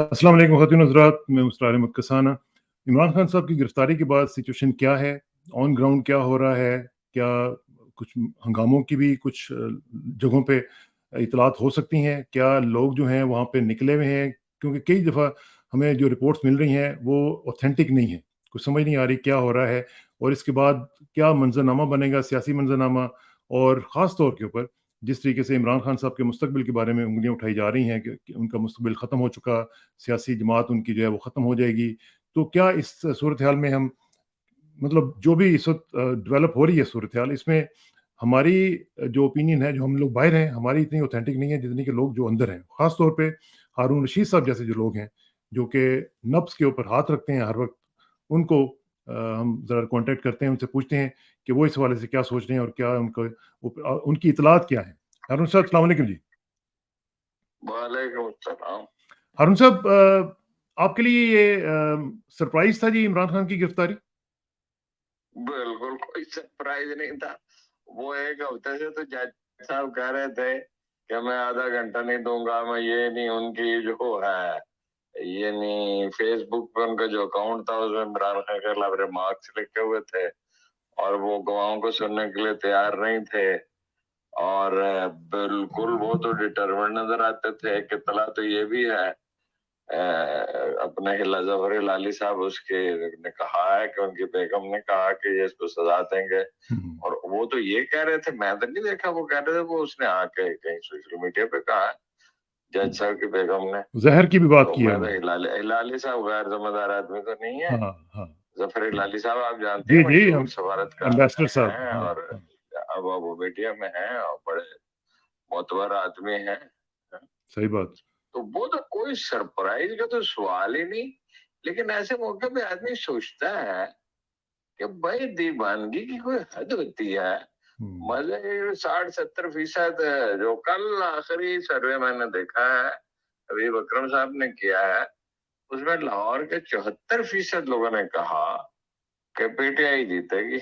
अस्सलाम वालेकुम ख़वातीन हज़रात, मैं मुस्तार अहमद कसाना। इमरान खान साहब की गिरफ्तारी के बाद सिचुएशन क्या है? ऑन ग्राउंड क्या हो रहा है? क्या कुछ हंगामों की भी कुछ जगहों पे इतलात हो सकती हैं? क्या लोग जो हैं वहाँ पे निकले हुए हैं? क्योंकि कई दफ़ा हमें जो रिपोर्ट्स मिल रही हैं वो ऑथेंटिक नहीं है। कुछ समझ नहीं आ रही क्या हो रहा है और इसके बाद क्या मंज़रनामा बनेगा, सियासी मंज़रनामा, और ख़ास तौर के ऊपर जिस तरीके से इमरान खान साहब के मुस्तकबिल के बारे में उँगलियाँ उठाई जा रही हैं कि उनका मुस्तकबिल ख़त्म हो चुका, सियासी जमात उनकी जो है वो ख़त्म हो जाएगी। तो क्या इस सूरत हाल में हम, मतलब जो भी इस वक़्त डेवलप हो रही है सूरत हाल, इसमें हमारी जो ओपिनियन है, जो हम लोग बाहर हैं, हमारी इतनी ऑथेंटिक नहीं है जितनी कि लोग जो अंदर हैं। ख़ास तौर पे हारून रशीद साहब जैसे जो लोग हैं, जो कि नब्ज़ के ऊपर हाथ रखते हैं हर वक़्त, उनको हम ज़रा कॉन्टैक्ट करते हैं, उनसे पूछते हैं कि वो इस हवाले से क्या सोच रहे हैं और क्या उनकी इत्तलात क्या हैं। हारून साहब, अस्सलाम वालेकुम जी। वालेकुम अस्सलाम। हारून साहब, आपके लिए ये सरप्राइज़ था जी इमरान खान की गिरफ्तारी? बिल्कुल कोई सरप्राइज नहीं था। वो एक हफ्ते से तो जज साहब कह रहे थे कि मैं आधा घंटा नहीं दूंगा, मैं ये नहीं, उनकी जो है ये नहीं, फेसबुक पे उनका जो अकाउंट था उसमें इमरान खान के खिलाफ रिमार्क्स लिखे हुए थे और वो गवाहों को सुनने के लिए तैयार नहीं थे। और बिल्कुल वो तो डिटरमिन्ड नजर आते थे। एक इत्तला तो ये भी है, अपने हिला जफर हिलाली साहब उसके ने कहा है कि उनकी बेगम ने कहा कि ये इसको सजा देंगे। और वो तो ये कह रहे थे, मैं तो नहीं देखा, वो कह रहे थे वो उसने आके कहीं सोशल मीडिया पे कहा है जज साहब की बेगम ने। ज़हर की भी बात तो की है मैं तो उन्होंने। हिलाली साहब गैर जिम्मेदार आदमी तो नहीं है। हाँ, हाँ। जफर हिलाली साहब आप जानते जी, हैं, जी, हम मशहूर सफारतकार एम्बेसडर साहब। हैं हाँ, और हाँ। अब वो बेटिया में हैं और बड़े मोतबर आदमी हैं। सही बात। तो वो तो कोई सरप्राइज का तो सवाल ही नहीं। लेकिन ऐसे मौके पे आदमी सोचता है कि भाई दीवानगी की कोई हद होती है। मतलब 60-70% जो कल आखिरी सर्वे मैंने देखा है अभी अकरम साहब ने किया है, उसमें लाहौर के 74% लोगों ने कहा कि पीटीआई जीतेगी।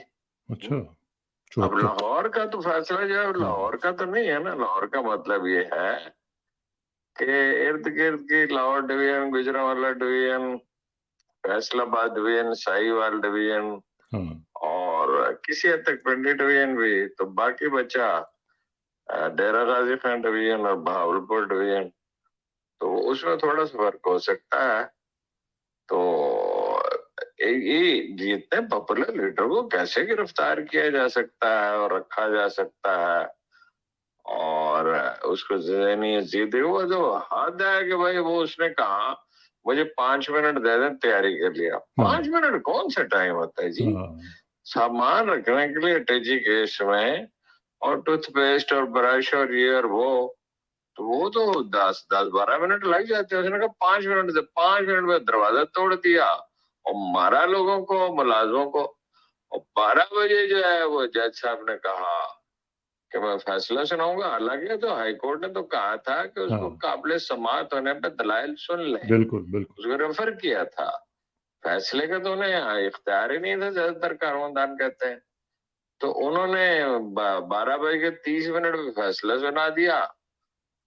अच्छा, अब 74। लाहौर का तो फैसला जो है लाहौर का तो नहीं है ना। लाहौर का मतलब ये है कि इर्द गिर्द की Lahore division, Gujranwala division, Faisalabad division, Sahiwal division हाँ, और किसी हद तक पिंडी डिवीजन भी। तो बाकी बचा डेरा गाजी खान डिवीजन और बहावलपुर डिवीजन। तो उसमें थोड़ा सा फर्क हो सकता है। तो ये जितने पॉपुलर लीडर को कैसे गिरफ्तार किया जा सकता है और रखा जा सकता है और उसको ज़हनी जीते हुआ जो हद है कि भाई वो उसने कहा मुझे 5 मिनट दे दें तैयारी के लिए। 5 मिनट कौन सा टाइम होता है जी हाँ, सामान रखने के लिए टेजी केस में, और टूथपेस्ट और ब्रश और ये और वो। तो वो तो 10-12 मिनट लग जाते हैं। उसने कहा 5 मिनट से 5 मिनट में दरवाजा तोड़ दिया और मारा लोगों को, मुलाजमों को। और 12 बजे जो है वो जज साहब ने कहा कि मैं फैसला सुनाऊंगा। हालांकि तो हाईकोर्ट ने तो कहा था कि उसको हाँ। काबिल समाअत होने पे दलाइल सुन ले, बिल्कुल, बिल्कुल। उसको रेफर किया था। फैसले का तो उन्हें इख्तियार ही नहीं था, ज्यादातर कानूनदान कहते हैं। तो उन्होंने 12 बज के 30 मिनट में फैसला सुना दिया।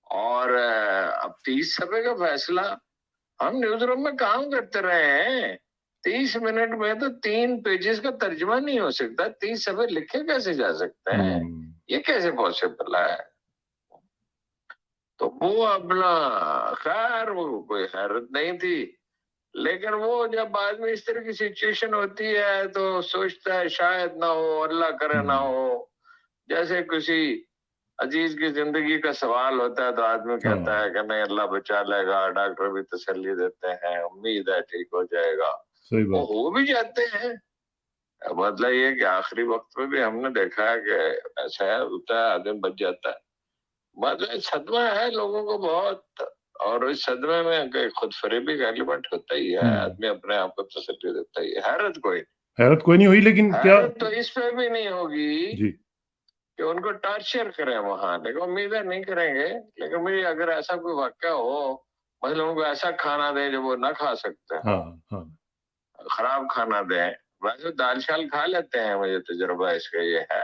और अब 30 सफ़े का फैसला हम न्यूज रूम में काम करते रहे हैं। 30 मिनट में तो 3 पेजेस का तर्जुमा नहीं हो सकता। 30 सफ़े लिखे कैसे जा सकते हैं? ये कैसे पॉसिबल है? तो वो अपना, खैर वो कोई हैरत नहीं थी। लेकिन वो जब आदमी इस तरह की सिचुएशन होती है तो सोचता है शायद ना हो, अल्लाह करे ना हो। जैसे किसी अजीज की जिंदगी का सवाल होता है तो आदमी कहता है कि नहीं अल्लाह बचा लेगा, डॉक्टर भी तसल्ली देते हैं, उम्मीद है ठीक हो जाएगा। सही वो बात। हो भी जाते हैं। मतलब ये कि आखिरी वक्त में भी हमने देखा है कि ऐसा है, होता है, आदमी बच जाता है। मतलब सदमा है लोगों को बहुत। और इस सदमे में खुद फरेबी का एलिमेंट होता ही है। आदमी अपने आप को तसल्ली देता ही है। हैरत कोई नहीं हुई, लेकिन क्या। हैरत तो इस पे भी नहीं होगी जी। कि उनको टॉर्चर करें वहां। लेकिन उम्मीद है नहीं करेंगे। लेकिन मुझे अगर ऐसा कोई वाक्य हो, मतलब उनको ऐसा खाना दे जो वो ना खा सकते हो, हाँ, हाँ। खराब खाना दें। वैसे दाल शाल खा लेते हैं, मुझे तजुर्बा इसका ये है।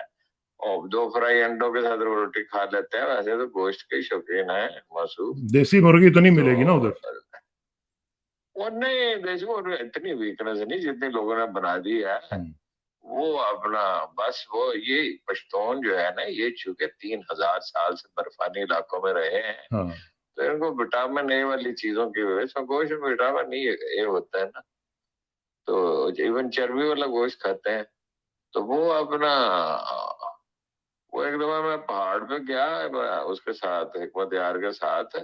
और 2 फ्राई अंडों के साथ रोटी खा लेते हैं। वैसे तो गोश्त के शौकीन है मासूम। देसी मुर्गी तो नहीं तो मिलेगी ना उधर? और नहीं देखो इतनी वीकनेस नहीं जितनी लोगों ने बना दी है। वो अपना बस वो ये पश्तून जो है ना, ये चूंकि 3000 साल से बर्फानी इलाकों में रहे हैं, तो इनको विटामिन ए वाली चीजों की वजह से, गोश्त में विटामिन ए होता है ना, तो इवन चर्बी वाला गोश्त खाते हैं। तो वो अपना वो एक दफा मैं पहाड़ पे गया उसके साथ, हिकमत यार के साथ,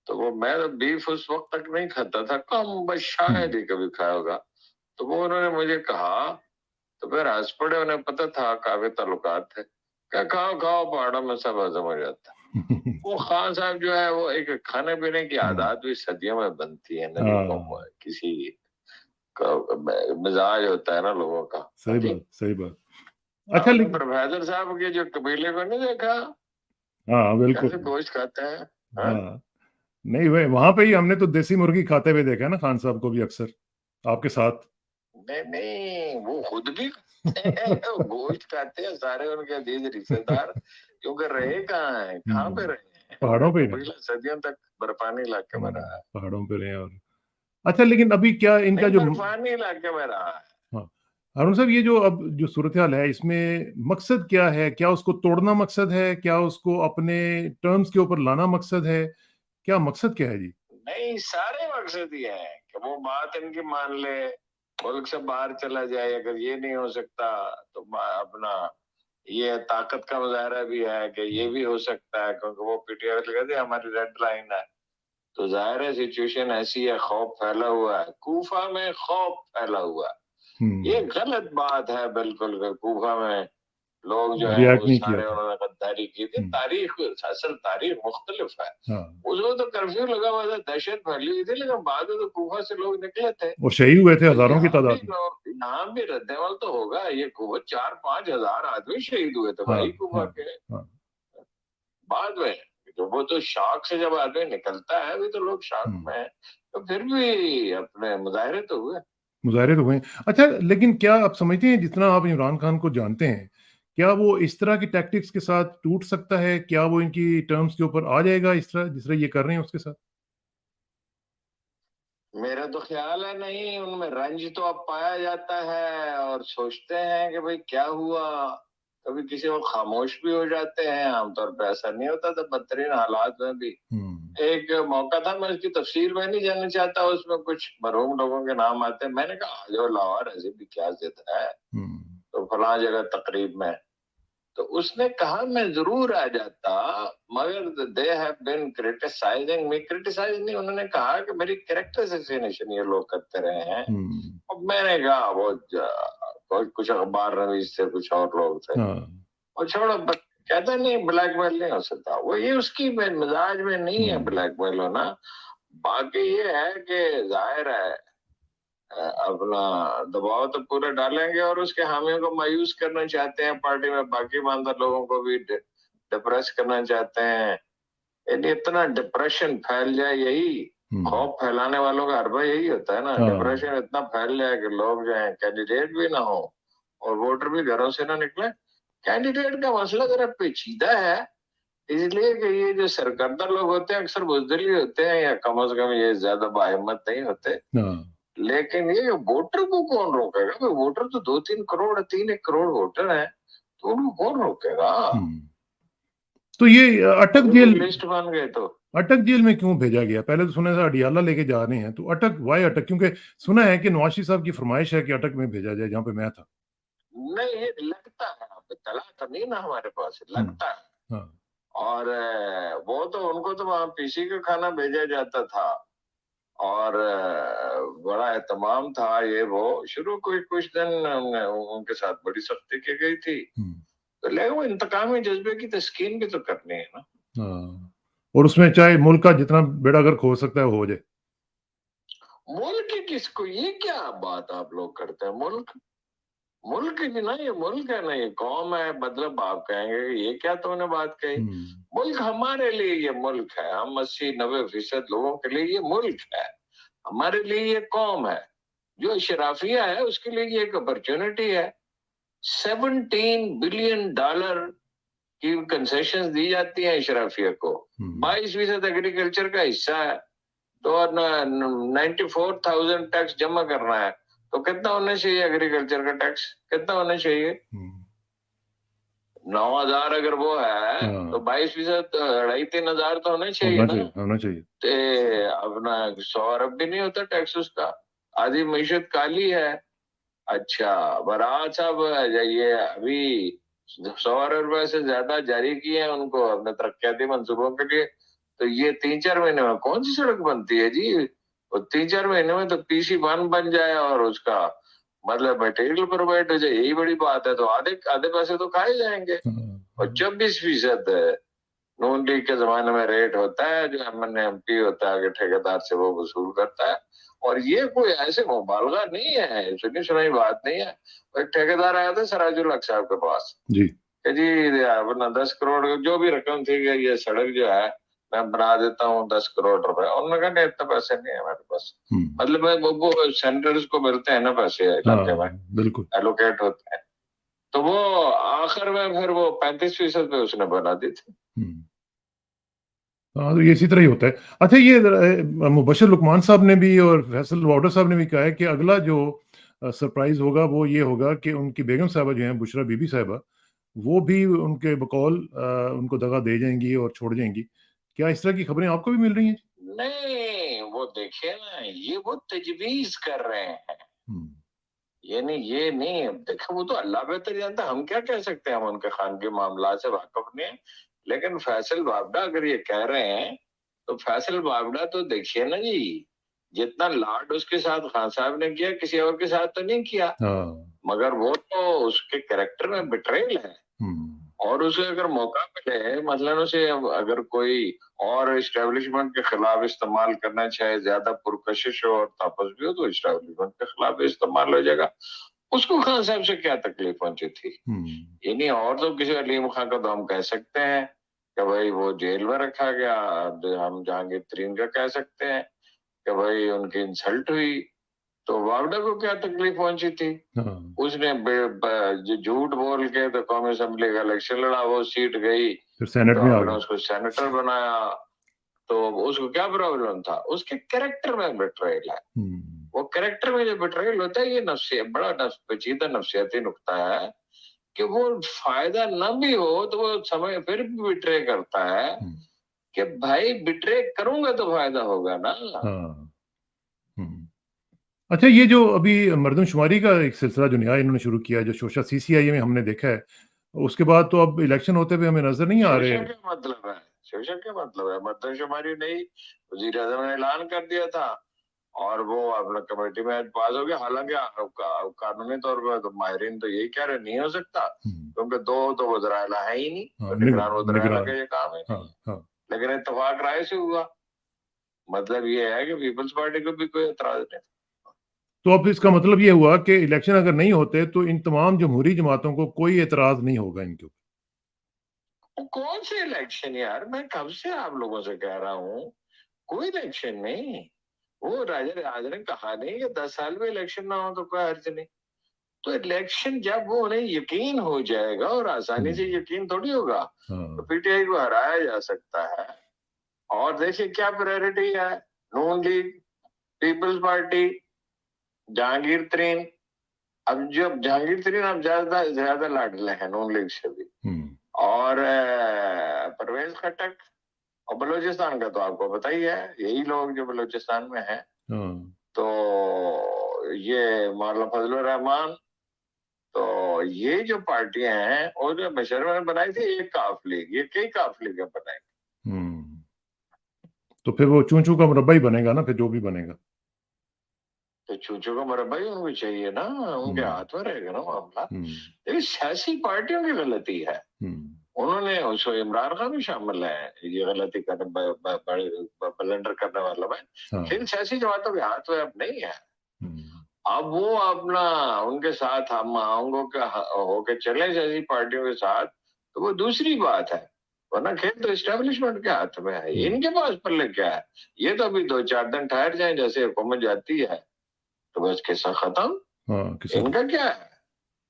तो वो मैं तो बीफ उस वक्त तक नहीं खाता था, कम बस शायद ही कभी खाया होगा। तो वो उन्होंने मुझे कहा, तो फिर हंस पड़े, उन्हें पता था काफी ताल्लुकात थे, क्या खाओ खाओ पहाड़ों में सब हजम हो जाता। वो खान साहब जो है वो एक खाने पीने की आदत भी सदियों में बनती है ना लोगों को, किसी का मिजाज होता है ना लोगों का। सही बात। अच्छा, लेकिन प्रोफेसर साहब के जो कबीले को नहीं देखा, हाँ बिल्कुल, कैसे गोश्त खाते हैं। हाँ नहीं भाई, वहां पे ही हमने तो देसी मुर्गी खाते हुए देखा है ना खान साहब को भी अक्सर आपके साथ। नहीं वो खुद भी गोश्त खाते हैं सारे उनके अजीज रिश्तेदार, क्योंकि रहे कहाँ है, कहाँ पे रहे, पहाड़ों पे सदियों तक बर्फानी इलाके में रहा है, पहाड़ों पे रहे। और अच्छा, लेकिन अभी क्या इनका जो बर्फानी इलाके में रहा है। हाँ हारून साहब, ये जो अब जो सूरत हाल है, इसमें मकसद क्या है? क्या उसको तोड़ना मकसद है? क्या उसको अपने टर्म्स के ऊपर लाना मकसद है? क्या मकसद क्या है जी? नहीं, सारे मकसद ये है कि वो बात इनकी मान ले, मुल्क से बाहर चला जाए। अगर ये नहीं हो सकता तो अपना ये ताकत का मुजाहरा भी है कि ये भी हो सकता है, क्योंकि वो पीटीआई कहते हैं हमारी रेड लाइन है। तो जाहिर है सिचुएशन ऐसी है, खौफ फैला हुआ है, कूफा में खौफ फैला हुआ है। ये गलत बात है बिल्कुल। कूफा में लोग जो है वो सारे उन्होंने गद्दारी की थी। तारीख, असल तारीख मुख्तलिफ है। उसमें तो कर्फ्यू लगा हुआ था, दहशत फैली हुई थी, लेकिन बाद में तो कूफा से लोग निकले थे और शहीद हुए थे हजारों की तादाद में। यहाँ भी रद्देमल तो होगा, ये कूफा 4-5 हजार आदमी शहीद हुए थे भाई कूफा के बाद में। तो वो तो शॉक से जब आदमी निकलता है, अभी तो लोग शॉक में है, तो फिर भी अपने मुजाहरे तो हुए। अच्छा, लेकिन क्या आप समझते हैं, जितना आप इमरान खान को जानते हैं, क्या वो इस तरह की टैक्टिक्स के साथ टूट सकता है? क्या वो इनकी टर्म्स के ऊपर आ जाएगा इस तरह जिस तरह ये कर रहे हैं उसके साथ? मेरा तो ख्याल है नहीं, उनमें रंज तो अब पाया जाता है और सोचते हैं कि भाई क्या हुआ, कभी किसी को खामोश भी हो जाते हैं। आमतौर पर ऐसा नहीं होता था, बदतरीन हालात में भी। एक मौका था, मैं उसकी तफसीर में नहीं जानना चाहता, उसमें कुछ मरहूम लोगों के नाम आते हैं। मैंने कहा आ जाओ लाहौर, ऐसे भी क्या जिद है, तो फलां जगह तकरीब में। तो उसने कहा मैं जरूर आ जाता, मगर they have been criticising me. Criticise नहीं, उन्होंने कहा कि मेरी कैरेक्टर असैसिनेशन ये लोग करते रहे हैं। और मैंने कहा वो कुछ अखबार नवीस थे, कुछ और लोग थे, और छोड़ो, कहता नहीं ब्लैकमेल नहीं हो सकता। वो ये उसकी मिजाज में नहीं है ब्लैकमेल होना। बाकी ये है कि जाहिर है अपना दबाव तो पूरा डालेंगे और उसके हामियों को मायूस करना चाहते हैं पार्टी में, बाकी ईमानदार लोगों को भी डिप्रेस करना चाहते हैं। इतना डिप्रेशन फैल जाए, यही खौफ फैलाने वालों का हरबा यही होता है ना। डिप्रेशन इतना फैल जाए कि लोग जो है कैंडिडेट भी ना हो और वोटर भी घरों से ना निकले। कैंडिडेट का मसला जरा पेचीदा है, इसलिए कि ये जो सरकर्दा लोग होते हैं अक्सर बुजदिल होते हैं, या कम से कम ये ज्यादा बाहिम्मत नहीं होते। लेकिन ये वोटर को कौन रोकेगा? भाई वोटर तो 2-3 करोड़, 3 करोड़ वोटर हैं, तो उनको कौन रोकेगा? तो ये अटक जेल लिस्ट बन गए, तो अटक जेल में क्यों भेजा गया? पहले तो सुना था अडियाला लेके जा रहे हैं, तो अटक वाई अटक? क्योंकि सुना है कि नवाज शरीफ साहब की फरमाइश है कि अटक में भेजा जाए, जहां पे मैं था। नहीं, ये लगता है, तला तो नहीं ना हमारे पास, लगता है। और वो तो उनको तो वहां पीसी का खाना भेजा जाता था और बड़ा एहतमाम था, ये वो शुरू कुछ दिन उनके साथ बड़ी सख्ती की गई थी। तो लेकिन वो इंतकामी जज्बे की तस्कीन भी तो करनी है ना। और उसमें चाहे मुल्क का जितना बेड़ा गर्क हो सकता है हो जाए। मुल्क किसको, ये क्या बात आप लोग करते हैं? मुल्क की ना, ये मुल्क है ना, ये कौम है। मतलब आप कहेंगे ये क्या तुमने बात कही? मुल्क हमारे लिए ये मुल्क है, हम 80-90% लोगों के लिए ये मुल्क है। हमारे लिए ये कौम है, जो शराफिया है उसके लिए ये एक अपॉर्चुनिटी है। $17 बिलियन की कंसेशन दी जाती है शराफिया को, 22% एग्रीकल्चर का हिस्सा है। تو 94,000 टैक्स जमा करना है, तो कितना होना चाहिए एग्रीकल्चर का टैक्स, कितना होना चाहिए? 9,000 अगर वो है तो 22%, 2,500-3,000 तो होना चाहिए ना। होना चाहिए। ते अपना 100 अरब भी नहीं होता टैक्स उसका, आधी मीशत काली है। अच्छा बरात साहब, ये अभी 100 अरब रुपए से ज्यादा जारी किए हैं उनको अपने तरक्याती मंसूबों के लिए, तो ये 3-4 महीने में कौन सी सड़क बनती है जी? और 3-4 महीने में तो पीसी बन जाए और उसका मतलब मटेरियल प्रोवाइड हो जाए, यही बड़ी बात है। तो आधे आधे पैसे तो खाए जाएंगे। और 24% नून लीग के जमाने में रेट होता है जो MNMP होता है, आगे ठेकेदार से वो वसूल करता है। और ये कोई ऐसे मुबालगा नहीं है, सुनी सुनाई बात नहीं है। एक ठेकेदार आया था सराजुल हक साहब के पास जी कि जी अपना 10 करोड़ जो भी रकम थी कि ये सड़क जो है मैं बना देता हूँ 10 करोड़ रुपए। और उन्होंने कहा इतना पैसे नहीं है हमारे पास। मतलब वो सेंटर्स को मिलते हैं ना पैसे इलाके में, बिल्कुल एलोकेट होते हैं, तो वो आखिर में फिर वो 35% पे उसने बना दी थी। हाँ, तो ये इसी तरह ही होता है। अच्छा, ये मुबश्शिर लुकमान साहब ने भी और फैसल वाडर साहब ने भी कहा है कि अगला जो सरप्राइज होगा वो ये होगा कि उनकी बेगम साहबा जो हैं, बुशरा बीबी साहबा, वो भी उनके बकौल उनको दगा दे जाएंगी और छोड़ जाएंगी। क्या इस तरह की खबरें आपको भी मिल रही हैं? नहीं, वो देखिए ना, ये वो तजवीज कर रहे हैं, यानी ये नहीं। देखो वो तो अल्लाह बेहतर जानता, हम क्या कह सकते हैं, हम उनके खानगी मामला से वाकफ नहीं है। लेकिन फैसल बावड़ा अगर ये कह रहे हैं तो फैसल बावड़ा तो देखिए ना जी, जितना लाड उसके साथ खान साहब ने किया किसी और के साथ तो नहीं किया, मगर वो तो उसके कैरेक्टर में बिट्रेल है। और उसे अगर मौका मिले, मतलब उसे अगर कोई और इस्टेब्लिशमेंट के खिलाफ इस्तेमाल करना चाहे, ज्यादा पुरकशिश हो और तापस भी हो, तो इस्टेब्लिशमेंट के खिलाफ इस्तेमाल हो जाएगा। उसको खान साहब से क्या तकलीफ पहुंची थी? ये नहीं। और तो किसी अलीम खान का तो हम कह सकते हैं कि भाई वो जेल में रखा गया, हम जहांगीर तरीन का कह सकते हैं कि भाई उनकी इंसल्ट हुई, तो वावडा को क्या तकलीफ पहुंची थी? उसने झूठ बोल के तो कौमी असेंबली का इलेक्शन लड़ा, वो सीट गई, फिर सेनेट तो में आ आपने गए। उसको सेनेटर बनाया, तो उसको क्या प्रॉब्लम था? उसके कैरेक्टर में बिट्रेल है। वो कैरेक्टर में जो बिट्रेल होता है, ये नफ्सियत बड़ा पेचीदा नफ्सियाती नुक्ता है कि वो फायदा न भी हो तो वो समय फिर भी बिट्रे करता है कि भाई बिट्रे करूंगा तो फायदा होगा ना। अच्छा, ये जो अभी मर्दमशुमारी का एक सिलसिला जो नया इन्होंने शुरू किया है, जो शोशा CCI में हमने देखा है, उसके बाद तो अब इलेक्शन होते हुए हमें नजर नहीं आ रहे। शोषण क्या मतलब है? शोषण क्या मतलब है? मर्दमशुमारी नहीं, वजीर आजम ने ऐलान कर दिया था और वो अपना कमेटी में पास हो गया। हालांकि कानूनी तौर पर तो माहिरीन तो यही कह रहे नहीं हो सकता, क्योंकि दो तो वज़राए है ही नहीं, तो निगरान वज़राए का ये काम है नहीं। लेकिन इत्तेफाक राय से हुआ, मतलब ये है कि पीपल्स पार्टी को भी कोई एतराज नहीं। तो अब इसका मतलब ये हुआ कि इलेक्शन अगर नहीं होते तो इन तमाम जमहूरी जमातों को कोई एतराज नहीं होगा इनके ऊपर। कौन से इलेक्शन यार, मैं कब से आप लोगों से कह रहा हूँ, कोई इलेक्शन नहीं। वो राजा ने कहा नहीं कि 10 साल में इलेक्शन ना हो तो कोई हर्ज नहीं। तो इलेक्शन जब वो उन्हें यकीन हो जाएगा, और आसानी से यकीन थोड़ी होगा, तो PTI को हराया जा सकता है। और देखिए क्या प्रायोरिटी है, नून लीग, पीपल्स पार्टी, जहांगीर तरीन। अब जब जहांगीर तरीन अब ज्यादा ज्यादा लाडले हैं नून लीग से भी, और परवेज खटक, और बलूचिस्तान का तो आपको पता ही है, यही लोग जो बलूचिस्तान में हैं। तो ये मौलाना फजलुर रहमान, तो ये जो पार्टियां हैं, और जो बशर ने बनाई थी एक काफ लीग, ये कई काफ लीगें बनाई। तो फिर वो चूं चूं का मुरब्बा ही बनेगा ना, फिर जो भी बनेगा। तो चूचू का मुरब्बा ही उनको चाहिए ना, उनके हाथ में रहेगा ना मामला। लेकिन सियासी पार्टियों की गलती है, उन्होंने उसको, इमरान खान भी शामिल है ये गलती करने, ब्लंडर करने वाला में, लेकिन सियासी जमातों के हाथ में अब नहीं है। अब वो अपना उनके साथ हम होके चले सियासी पार्टियों के साथ, तो वो दूसरी बात है, वरना खेल तो इस्टेब्लिशमेंट के हाथ में है। इनके पास पल्ले क्या है? ये तो अभी 2-4 दिन ठहर जाए, जैसे हुकूमत जाती है तो बस किस्सा खत्म। इनका क्या है,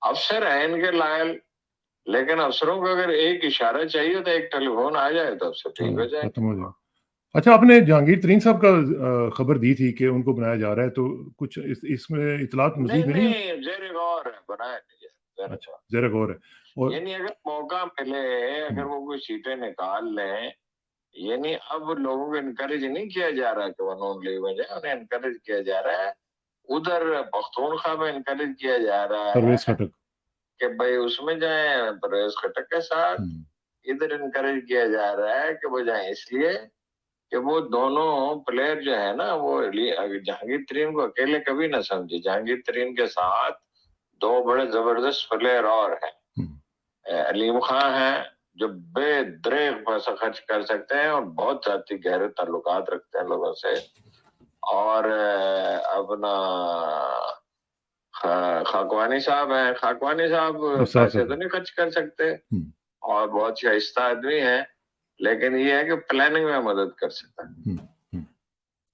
अफसर है इनके लायल, लेकिन अफसरों को अगर एक इशारा चाहिए तो एक टेलीफोन आ जाए तो अफसर ठीक हो जाए। अच्छा, आपने जहांगीर तरीन साहब का खबर दी थी कि उनको बनाया जा रहा है, तो कुछ इसमें इतलात नहीं मजीद मिली? नहीं, जेर गौर है, बनाया नहीं है, जेर अच्छा, गौर। जरा गौर है। और यानी अगर मौका मिले, अगर वो कोई सीटें निकाल लें, यानी अब लोगों को इनकरेज नहीं किया जा रहा कि वो नॉन लीव में जाए, उन्हें इनकरेज किया जा रहा है, उधर पख्तूनख्वा में इनकरेज किया जा रहा परवेज है खटक। कि भाई उसमें जाए परवेज खटक के साथ, इधर इनकरेज किया जा रहा है कि वो जाए, इसलिए कि वो दोनों प्लेयर जो है ना, वो जहांगीर तरीन को अकेले कभी ना समझे। जहांगीर तरीन के साथ दो बड़े जबरदस्त प्लेयर और हैं। अलीम खान हैं जो बेदरेग पैसा खर्च कर सकते हैं और बहुत ज्यादा गहरे ताल्लुकात रखते हैं लोगों से, और अपना खाकवानी साहब हैं। खाकवानी साहब पैसे तो नहीं खर्च कर सकते और बहुत शाइस्ता आदमी है, लेकिन ये है कि प्लानिंग में मदद कर सकता है।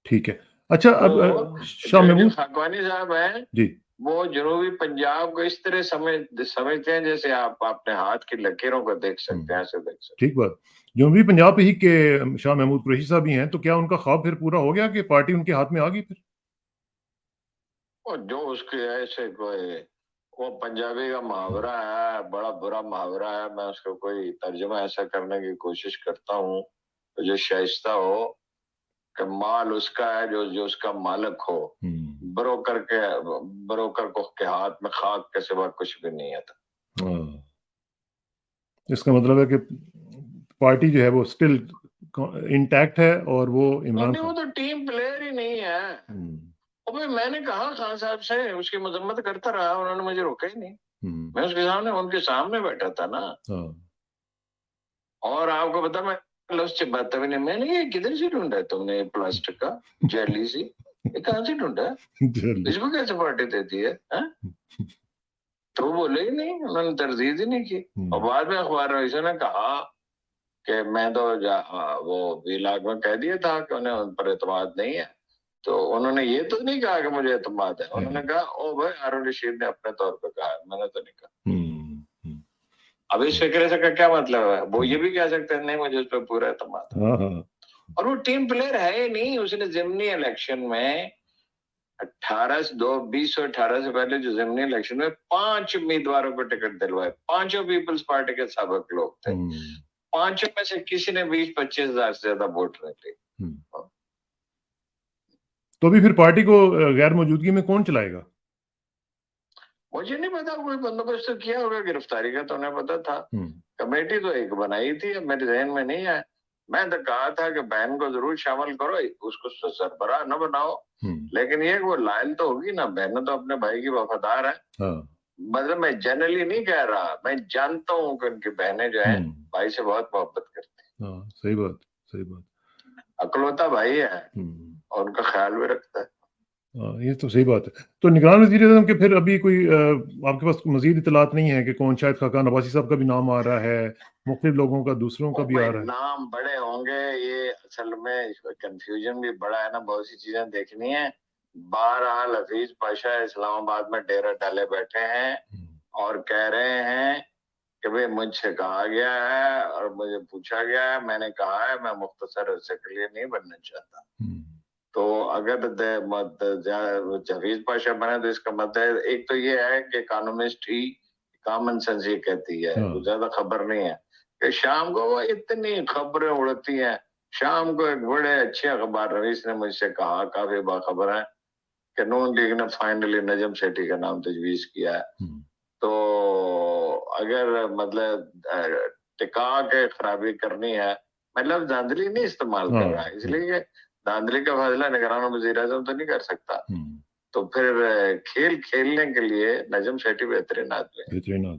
ठीक है। अच्छा, अब शाह जो महमूद खाकवानी साहब हैं जी, वो जनूबी पंजाब को इस तरह समझते हैं जैसे आप अपने हाथ की लकीरों को देख सकते हैं, ऐसे देख सकते ठीक बात। जनूबी पंजाब ही के शाह महमूद कुरैशी साहब ही हैं, तो क्या उनका ख्वाब फिर पूरा हो गया कि पार्टी उनके हाथ में आ गई फिर? और जो उसके ऐसे कोई वो पंजाबी का मुहावरा है, बड़ा बुरा मुहावरा है, मैं उसको कोई तर्जुमा ऐसा करने की कोशिश करता हूँ तो जो शाइस्ता हो कि माल उसका है जो जो उसका मालिक हो, ब्रोकर को के हाथ में खाक के सिवा कुछ भी नहीं आता। इसका मतलब है कि पार्टी जो है वो स्टिल इंटैक्ट है और वो इमरान वो तो टीम प्लेयर ही नहीं है। अबे मैंने कहा खान साहब से, उसकी मजम्मत करता रहा, उन्होंने मुझे रोका ही नहीं। मैं उसके सामने उनके सामने बैठा था ना। और आपको पता, मैं लफ्ज बात भी नहीं, मैंने ये किधर से ढूंढा है तुमने प्लास्टिक का जेली सी, ये कहां से ढूंढा है, इसको कैसे पार्टी देती है, हा? तो वो बोले ही नहीं, उन्होंने तरदीद ही नहीं की। और बाद में अखबार ने कहा कि मैं तो वो विलाग में कह दिया था कि उन्हें उन पर एतमाद नहीं है, तो उन्होंने ये तो नहीं कहा कि मुझे एतमाद है, उन्होंने कहा ओ भाई हारून रशीद ने अपने तौर पर कहा है, मैंने तो नहीं कहा। अब इस फिक्रे से का क्या मतलब है, वो ये भी कह सकते हैं नहीं मुझे उस पर पूरा एतमाद है। और वो टीम प्लेयर है ही नहीं। उसने जिमनी इलेक्शन में 2018 से पहले जो जिमनी इलेक्शन में 5 उम्मीदवारों को टिकट दिलवाए, पांचों पीपल्स पार्टी के साबिक लोग थे, पांचों में से किसी ने 20-25 हजार से ज्यादा वोट नहीं थे। तो अभी फिर पार्टी को गैर मौजूदगी में कौन चलाएगा? मुझे नहीं पता, कोई बंदोबस्त तो किया होगा गिरफ्तारी का, तो उन्हें पता था। कमेटी तो एक बनाई थी, अब मेरे जहन में नहीं है। मैं तो कहा था कि बहन को जरूर शामिल करो, उसको सरबराह न बनाओ, लेकिन ये वो लायल तो होगी ना, बहन तो अपने भाई की वफादार है। मतलब मैं जनरली नहीं कह रहा, मैं जानता हूँ कि उनकी बहनें जो है भाई से बहुत मोहब्बत करती हैं। सही बात, सही बात। अकलौता भाई है और उनका ख्याल भी रखता है। ये तो सही बात है। तो निगरान वज़ीर आज़म के फिर अभी कोई आपके पास मज़ीद इत्तलात नहीं है कि कौन? शायद खाकान अब्बासी साहब का भी नाम आ रहा है, मुख्तलिफ लोगों का, दूसरों का भी आ रहा है। नाम बड़े होंगे, ये असल में कंफ्यूजन भी बड़ा है ना, बहुत सी चीजें देखनी है। बहरहाल हफीज पाशा इस्लामाबाद में डेरा डाले बैठे हैं और कह रहे हैं कि भाई मुझसे कहा गया है और मुझे पूछा गया है, मैंने कहा है मैं मुख्तसर अरसे के लिए नहीं बनना चाहता। तो अगर हफीज पाशा बने तो इसका मतलब एक तो ये है कि इकोनॉमिस्ट ही कॉमन सेंस ये कहती है, तो ज्यादा खबर नहीं है कि शाम को वो इतनी खबरें उड़ती हैं। शाम को एक बड़े अच्छे अखबार रईस ने मुझसे कहा, काफी बाखबर है, कि नून लीग ने फाइनली नजम सेठी का नाम तजवीज किया है। तो अगर मतलब टिका के खराबी करनी है, मतलब धांधली नहीं इस्तेमाल कर रहा है, इसलिए धांधली का फैसला निगरान वज़ीर आज़म तो नहीं कर सकता। तो फिर खेल खेलने के लिए नजम सेठी बेहतरीन आदमी है।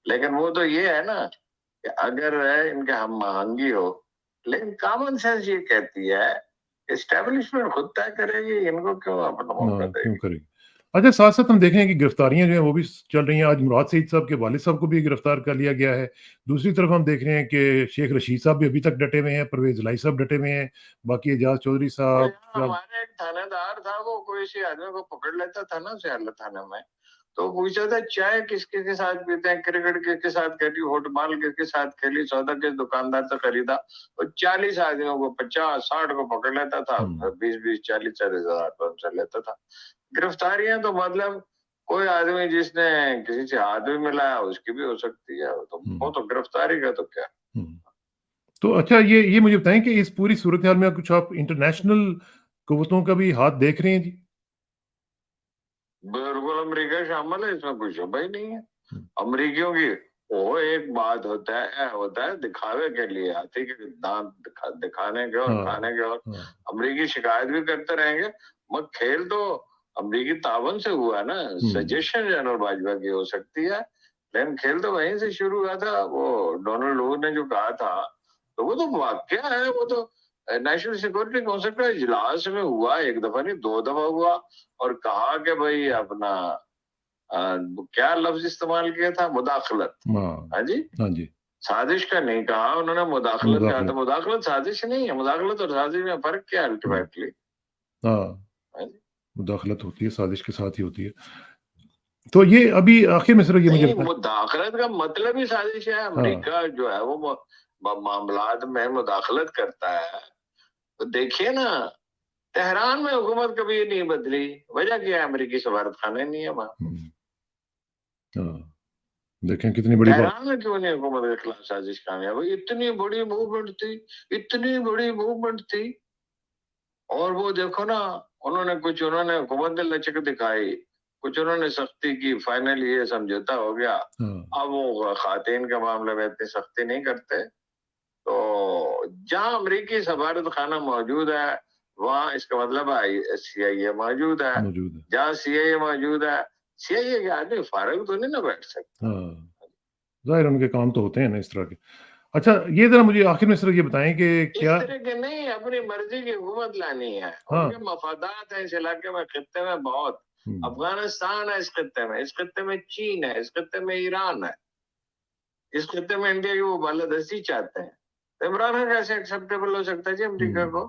लेकिन वो तो ये है ना कि अगर इनके हम महंगी हो, लेकिन कॉमन सेंस ये कहती है एस्टेब्लिशमेंट खुद तय करेगी, इनको क्यों अपना मौका देगी? क्यों करेगी? अच्छा, साथ साथ हम देखें कि गिरफ्तारियां जो हैं वो भी चल रही हैं। आज मुराद सईद साहब के वालिद साहब को भी गिरफ्तार कर लिया गया है। दूसरी तरफ हम देख रहे हैं कि शेख रशीद साहब भी अभी तक डटे हुए हैं, परवेज इलाही साहब डटे हुए हैं, बाकी एजाज चौधरी साहब। हमारे एक थानेदार था, वो कोई सी आदमी को पकड़ लेता था ना सियालत थाने में, تو پوچھا تھا چائے کس کے ساتھ پیتے ہیں, کرکٹ کس کے ساتھ کھیلی, فٹ بال کس کے ساتھ کھیلی, سودا کس دکاندار سے خریدا, اور 40 آدمیوں کو 50-60 کو پکڑ لیتا تھا, 20-40 ہزار پر لیتا تھا. گرفتاریاں تو مطلب کوئی آدمی جس نے کسی سے ہاتھ بھی ملایا اس کی بھی ہو سکتی ہے, تو وہ تو گرفتاری کا تو کیا. تو اچھا یہ مجھے بتائیں کہ اس پوری صورتحال میں کچھ آپ انٹرنیشنل قوتوں کا بھی ہاتھ دیکھ رہے ہیں جی؟ بالکل امریکہ شامل ہے اس میں, کچھ بھائی نہیں ہے. امریکیوں کی وہ ایک بات ہوتا ہے دکھاوے کے لیے آتی کہ دانت دکھانے کے اور کھانے کے, اور امریکی شکایت بھی کرتے رہیں گے, مگر کھیل تو امریکی تعاون سے ہوا نا, سجیشن جنرل باجوہ کی ہو سکتی ہے, لیکن کھیل تو وہیں سے شروع ہوا تھا. وہ ڈونلڈ وو نے جو کہا تھا تو وہ تو واقعہ ہے, وہ تو نیشنل سیکورٹی کونسل کا اجلاس میں ہوا, ایک دفعہ نہیں 2 دفعہ ہوا, اور کہا کہ بھائی اپنا کیا لفظ استعمال کیا تھا, مداخلت. ہاں جی, سازش کا نہیں کہا انہوں نے, مداخلت کہا تھا. مداخلت سازش نہیں ہے, مداخلت اور سازش میں فرق کیا ہے الٹیمیٹلی؟ مداخلت ہوتی ہے, سازش کے ساتھ ہی ہوتی ہے. تو یہ ابھی آخر میں صرف یہ مجھے مداخلت کا مطلب ہی سازش ہے. امریکہ جو ہے وہ معاملات میں مداخلت کرتا ہے. تو دیکھیے نا, تہران میں حکومت کبھی نہیں بدلی, وجہ کیا ہے, امریکی سفارت خانے نہیں ہے وہاں. دیکھیں کتنی بڑی تہران میں کیوں نہیں حکومت کے خلاف سازش کامیاب ہوئی؟ اتنی بڑی موومنٹ تھی, اور وہ دیکھو نا, انہوں نے حکومت نے لچک دکھائی, کچھ انہوں نے سختی کی, فائنل یہ سمجھوتا ہو گیا. اب وہ خواتین کے معاملے میں اتنی سختی نہیں کرتے. تو جہاں امریکی سفارت خانہ موجود ہے وہاں اس کا مطلب سی آئی اے موجود ہے. جہاں سی آئی اے موجود ہے, سی آئی اے کے آدمی فارغ تو نہیں نہ بیٹھ سکتا. ظاہر ان کے کام تو ہوتے ہیں نا اس طرح کے. اچھا یہ ذرا مجھے آخر میں صرف یہ بتائیں کہ کیا اس طرح کے نہیں, اپنی مرضی کی حکومت لانی ہے. ان کے مفادات ہیں اس علاقے میں, خطے میں بہت. افغانستان ہے اس خطے میں, اس خطے میں چین ہے, اس خطے میں ایران ہے, اس خطے میں انڈیا کی وہ بالادستی چاہتے ہیں. عمران خان کیسے ایکسیپٹیبل ہو سکتا ہے جی امریکہ کو؟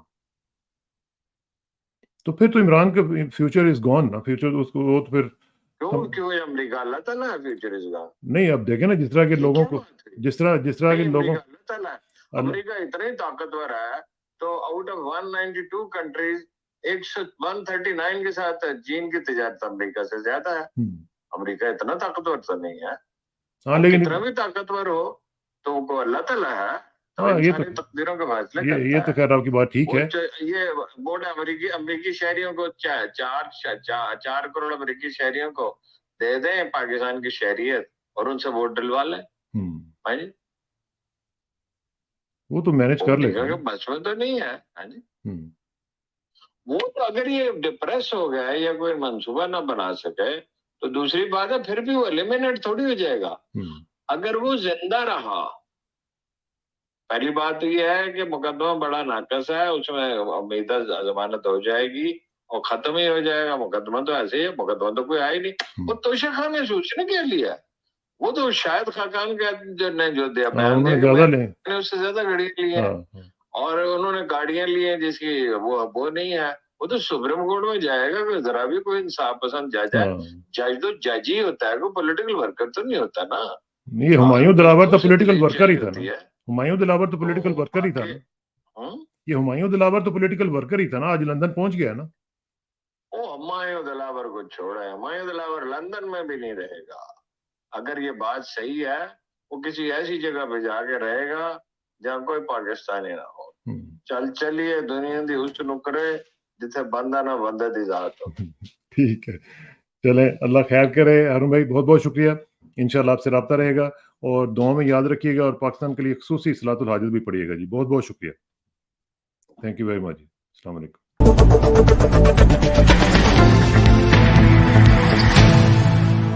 تو پھر تو عمران کا فیوچر از گون نا, فیوچر اس کو وہ تو پھر کیوں امریکہ اللہ تعالیٰ فیوچر از گون نہیں. اب دیکھیں نا جس طرح کے لوگوں کو, جس طرح کے لوگوں, اللہ تعالیٰ امریکہ اتنا ہی طاقتور ہے تو آؤٹ آف 192 کنٹریز 139 کے ساتھ چین کی تجارت امریکہ سے زیادہ ہے. امریکہ اتنا طاقتور تو نہیں ہے, لیکن اتنا بھی طاقتور ہو تو وہ اللہ تعالیٰ ہے. یہ تو تقدیروں کے فیصلے یہ تو خیر آپ کی بات ٹھیک ہے. یہ بورڈ امریکی شہریوں کو 4 کروڑ امریکی شہریوں کو دے دیں پاکستان کی شہریت اور ان سے ووٹ ڈلوا لیں. وہ تو مینج کر لیتے ہیں, بس میں تو نہیں ہے. وہ تو اگر یہ ڈپریس ہو گیا یا کوئی منصوبہ نہ بنا سکے تو دوسری بات ہے, پھر بھی وہ ایلیمینیٹ تھوڑی ہو جائے گا. اگر وہ زندہ رہا, پہلی بات تو یہ ہے کہ مقدمہ بڑا ناقص ہے, اس میں امیدہ ضمانت ہو جائے گی اور ختم ہی ہو جائے گا. مقدمہ تو ایسے ہی ہے, مقدمہ تو کوئی آئی نہیں. وہ توشہ خان نے سوچنے کے لیا, وہ تو شاید خاقان کے جو دیا بیان دیا اس سے زیادہ گاڑیاں لی ہیں, اور انہوں نے گاڑیاں لی ہیں جس کی وہ نہیں ہے. وہ تو سپریم کورٹ میں جائے گا, ذرا بھی کوئی انصاف پسند جج ہے. جج تو جج ہی ہوتا ہے, کوئی پولیٹیکل ورکر تو نہیں ہوتا نا. یہ ہمایوں دلاور تو پولیٹیکل ورکر ہی تھا نا. ہمایوں دلاور تو پولیٹیکل ورکر ہی تھا نا. یہ ہمایوں دلاور تو پولیٹیکل ورکر ہی تھا نا, آج لندن پہنچ گیا نا. ہمایوں دلاور کو چھوڑا ہے, ہمایوں دلاور لندن میں بھی نہیں رہے گا. اگر یہ بات صحیح ہے وہ کسی ایسی جگہ پہ جا کے رہے گا جہاں کوئی پاکستانی نہ ہو. چلیے دنیا دی اس نکرے جتھے بندہ نہ بندہ دی ذات ہو. ٹھیک ہے, چلیں اللہ خیر کرے. ہارون بھائی بہت بہت شکریہ, انشاءاللہ آپ سے رابطہ رہے گا, اور دعاؤں میں یاد رکھیے گا, اور پاکستان کے لیے خصوصی صلاۃ الحاجت بھی پڑھیے گا جی. بہت بہت شکریہ. Thank you very much. السلام علیکم.